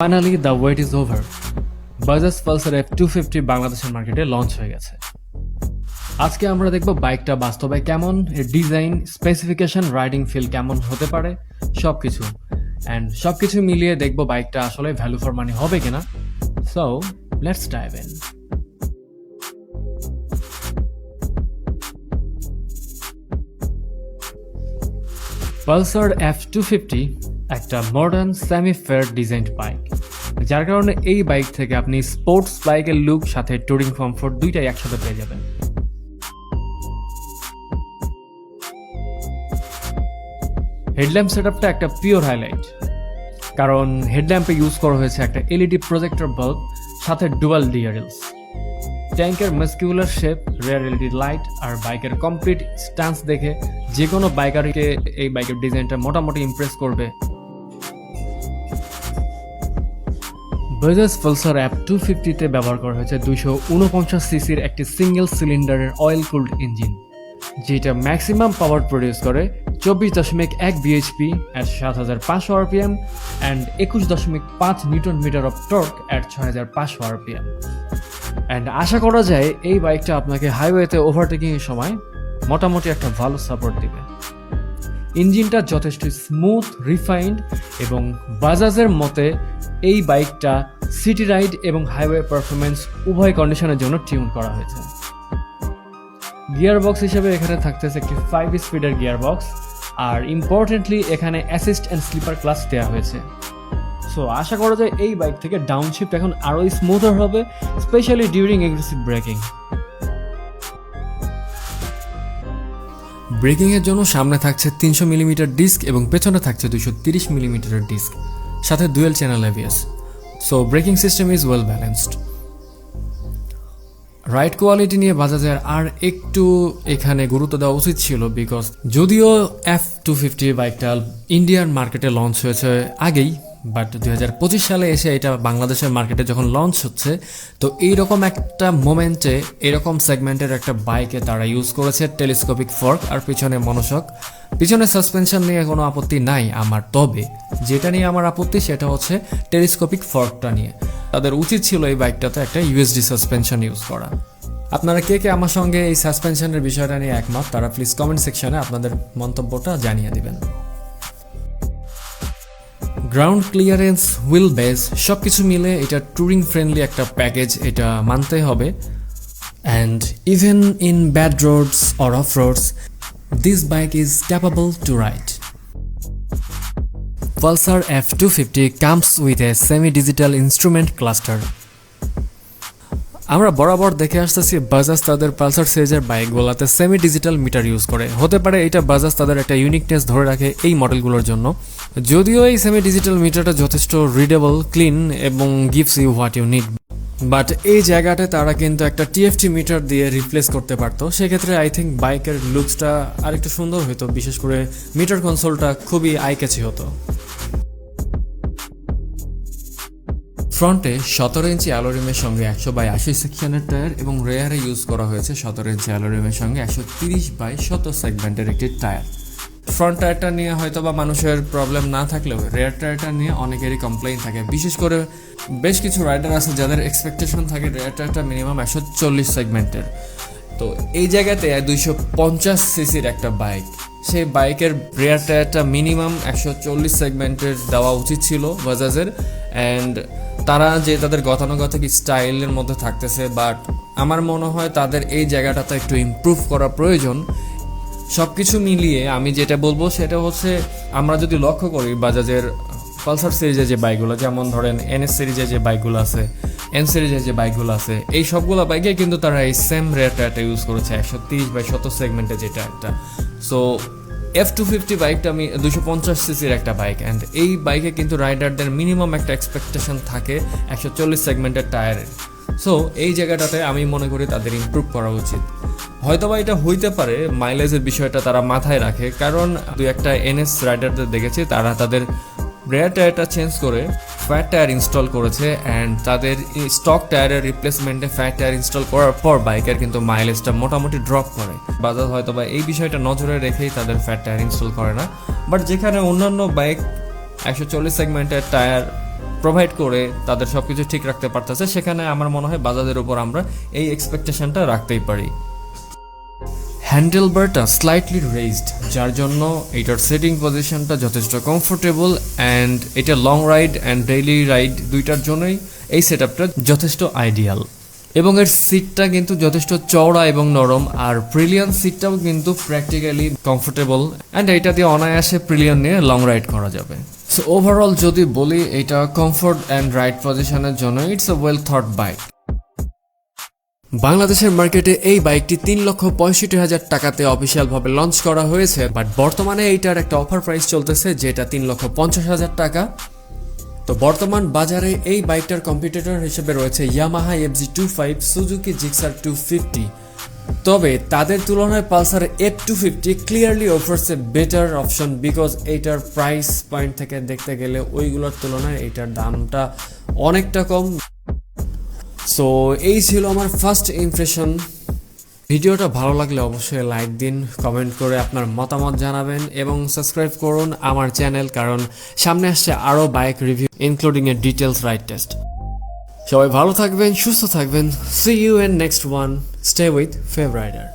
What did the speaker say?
Finally the wait is over. Bajaj Pulsar F250 বাংলাদেশের মার্কেটে launch হয়ে গেছে। আজকে আমরা দেখব বাইকটা বাস্তবে কেমন, এর ডিজাইন, স্পেসিফিকেশন, রাইডিং ফিল কেমন হতে পারে, সবকিছু সবকিছু মিলিয়ে দেখব বাইকটা আসলে ভ্যালু ফর মানি হবে কিনা। So let's dive in. Pulsar F250 একটা modern semi fair design bike, যার কারণে এই বাইক থেকে আপনি স্পোর্টস বাইকের লুক সাথে টুরিং কমফোর্ট দুইটাই একসাথে পেয়ে যাবেন। হেডল্যাম্প সেটআপটা একটা পিওর হাইলাইট, কারণ হেডল্যাম্পে ইউজ করা হয়েছে একটা এলইডি প্রজেক্টর বাল্ব সাথে ডুয়াল ডিআরএলস। ট্যাঙ্কের muscular shape, rear LED light আর বাইকের কমপ্লিট স্ট্যান্স দেখে যে কোনো বাইকারকে এই বাইকের ডিজাইনটা মোটামুটি ইমপ্রেস করবে। বাজাজ পালসার F250 তে ব্যবহার করা হয়েছে 249 সিসির একটি সিঙ্গেল সিলিন্ডারের অয়েল কুলড ইঞ্জিন, যেটা ম্যাক্সিমাম পাওয়ার প্রডিউস করে 24.1 BHP at 7500 RPM and 21.5 newton metre of torque at 6500 RPM. And আশা করা যায় এই বাইকটা আপনাকে হাইওয়েতে ওভারটেকিং এর সময় মোটামুটি একটা ভালো সাপোর্ট দিবে। ইঞ্জিনটা যথেষ্ট স্মুথ, রিফাইন্ড এবং বাজাজের মতে এই বাইকটা সিটি রাইড এবং হাইওয়ে পারফরমেন্স উভয় কন্ডিশনের জন্য টিউন করা হয়েছে। গিয়ার বক্স হিসেবে এখানে থাকতেছে একটি 5 স্পিডের গিয়ার বক্স, আর ইম্পর্টেন্টলি এখানে অ্যাসিস্ট অ্যান্ড স্লিপার ক্লাচ দেওয়া হয়েছে। সো আশা করা যায় এই বাইক থেকে ডাউনশিফট এখন আরও স্মুথার হবে, specially during aggressive breaking. Breaking এর জন্য সামনে থাকছে 300 মিলিমিটার ডিস্ক এবং পেছনে থাকছে 230 মিলিমিটারের ডিস্ক, সাথে dual channel ABS. So braking system is well balanced. Ride quality নিয়ে বাজাজের আর একটু এখানে গুরুত্ব দেওয়া উচিত ছিল, বিকজ যদিও F250 বাইকটা ইন্ডিয়ান মার্কেটে লঞ্চ হয়েছে আগেই, বাট 2025 সালে এসে এটা বাংলাদেশের মার্কেটে যখন লঞ্চ হচ্ছে, তো এইরকম একটা মোমেন্টে এরকম সেগমেন্টের একটা বাইকে তারা ইউজ করেছে টেলিস্কোপিক ফর্ক আর পিছনে মনোশক। পিছনে সাসপেনশন নিয়ে কোনো আপত্তি নাই আমার, তবে যেটা নিয়ে আমার আপত্তি সেটা হচ্ছে টেলিস্কোপিক ফর্কটা নিয়ে। তাদের উচিত ছিল এই বাইকটাতে একটা ইউএসডি সাসপেনশন ইউজ করা। আপনারা কে কে আমার সঙ্গে এই সাসপেনশনের বিষয়টা নিয়ে একমত, তারা প্লিজ কমেন্ট সেকশনে আপনাদের মন্তব্যটা জানিয়ে দিবেন। গ্রাউন্ড ক্লিয়ারেন্স, হুইল বেস সবকিছু মিলে এটা টুরিং ফ্রেন্ডলি একটা প্যাকেজ, এটা মানতে হবে। And even in bad roads or off roads this bike is capable to ride. Pulsar F250 comes with a semi-digital instrument cluster. আমরা বরাবর দেখে আসতেছি বাজাজ তাদের পালসার সিরিজের বাইকগুলোতে সেমি ডিজিটাল মিটার ইউজ করে। হতে পারে এটা বাজাজ তাদের একটা ইউনিকনেস ধরে রাখে এই মডেলগুলোর জন্য, যদিও এই সেমি ডিজিটাল মিটারটা যথেষ্ট রিডেবল, ক্লিন এবং gives you what you need. But এই জায়গাটা তারা কিন্তু একটা টিএফটি মিটার দিয়ে রিপ্লেস করতে পারতো, সেক্ষেত্রে আই থিঙ্ক বাইকের লুকসটা আরেকটু সুন্দর হতো, বিশেষ করে মিটার কনসোলটা খুবই আই ক্যাচি হতো। ফ্রন্টে 17 ইঞ্চি অ্যালোরিমের সঙ্গে 100/80 সেকশনের টায়ার এবং রেয়ারে ইউজ করা হয়েছে 17 ইঞ্চি অ্যালোরিমের সঙ্গে 130/70 সেগমেন্টের একটি টায়ার। ফ্রন্ট টায়ারটা নিয়ে হয়তো বা মানুষের প্রবলেম না থাকলেও রেয়ার টায়ারটা নিয়ে অনেকেরই কমপ্লেইন থাকে, বিশেষ করে বেশ কিছু রাইডার আছে যাদের এক্সপেকটেশন থাকে রেয়ার টায়ারটা মিনিমাম 140 সেগমেন্টের। তো এই জায়গাতে 250 সিসির একটা বাইক, সেই বাইকের রেয়ার টায়ারটা মিনিমাম 140 সেগমেন্টের দেওয়া উচিত ছিল বাজাজের। অ্যান্ড তারা যে তাদের গতানুগতিক স্টাইলের মধ্যে থাকতেছে, বাট আমার মনে হয় তাদের এই জায়গাটাতে একটু ইমপ্রুভ করা প্রয়োজন। সব কিছু মিলিয়ে আমি যেটা বলবো সেটা হচ্ছে, আমরা যদি লক্ষ্য করি বাজাজের পালসার সিরিজের যে বাইকগুলো, যেমন ধরেন এনএস সিরিজের যে বাইকগুলো আছে, এন সিরিজের যে বাইকগুলো আছে, এই সবগুলো বাইকে কিন্তু তারা এই সেম রেয়ার টায়ারটা ইউজ করেছে 130/70 সেগমেন্টে যে টায়ারটা। সো F250 বাইকটা আমি 250 সিসির একটা বাইক, অ্যান্ড এই বাইকে কিন্তু রাইডারদের মিনিমাম একটা এক্সপেকটেশন থাকে 140 সেগমেন্টের টায়ারের। সো এই জায়গাটাতে আমি মনে করি তাদের ইমপ্রুভ করা উচিত। হয়তোবা এটা হইতে পারে মাইলেজের বিষয়টা তারা মাথায় রাখে, কারণ দুই একটা এনএস রাইডারদের দেখেছি তারা তাদের রেয়ার টায়ারটা চেঞ্জ করে ফ্যাট টায়ার ইনস্টল করেছে, অ্যান্ড তাদের স্টক টায়ারের রিপ্লেসমেন্টে ফ্যাট টায়ার ইনস্টল করার পর বাইকের কিন্তু মাইলেজটা মোটামুটি ড্রপ করে। বাজাজ হয়তো বা এই বিষয়টা নজরে রেখেই তাদের ফ্যাট টায়ার ইনস্টল করে না, বাট যেখানে অন্যান্য বাইক 140 সেগমেন্টের টায়ার প্রোভাইড করে তাদের সবকিছু ঠিক রাখতে পারতেছে, সেখানে আমার মনে হয় বাজাজের উপর আমরা এই এক্সপেকটেশনটা রাখতেই পারি। হ্যান্ডেলবারটা স্লাইটলি রেজড, যার জন্য এটার সেটিং পজিশনটা যথেষ্ট কমফোর্টেবল অ্যান্ড এটা long ride and daily ride দুইটার জন্যই এই সেটআপটা যথেষ্ট আইডিয়াল। এবং এর সিটটা কিন্তু যথেষ্ট চওড়া এবং নরম, আর প্রিলিয়ন সিটটাও কিন্তু প্র্যাকটিক্যালি কমফোর্টেবল অ্যান্ড এটা দিয়ে অনায়াসে প্রিলিয়ন নিয়ে লং রাইড করা যাবে। সো ওভারঅল যদি বলি, এটা কমফোর্ট অ্যান্ড রাইড পজিশনের জন্য it's a well thought bike. বাংলাদেশের মার্কেটে এই বাইকটি 3,65,000 টাকাতে অফিসিয়ালভাবে লঞ্চ করা হয়েছে, বাট বর্তমানে এইটার একটা অফার প্রাইস চলতেছে যেটা 3,50,000 টাকা। তো বর্তমান বাজারে এই বাইকটার কম্পিটিটর হিসেবে রয়েছে ইয়ামাহা FZ25, সুজুকি জিক্সার 250, তবে তাদের তুলনায় Pulsar F250 clearly offers a better option because এইটার প্রাইস পয়েন্ট থেকে দেখতে গেলে ওইগুলোর তুলনায় এইটার দামটা অনেকটা কম। সো এই ছিল আমার ফার্স্ট ইমপ্রেশন। ভিডিওটা ভালো লাগলে অবশ্যই লাইক দিন, কমেন্ট করে আপনার মতামত জানাবেন এবং সাবস্ক্রাইব করুন আমার চ্যানেল, কারণ সামনে আসছে আরও bike review including a details ride test. সবাই ভালো থাকবেন, সুস্থ থাকবেন। See you in next one. Stay with Fav rider.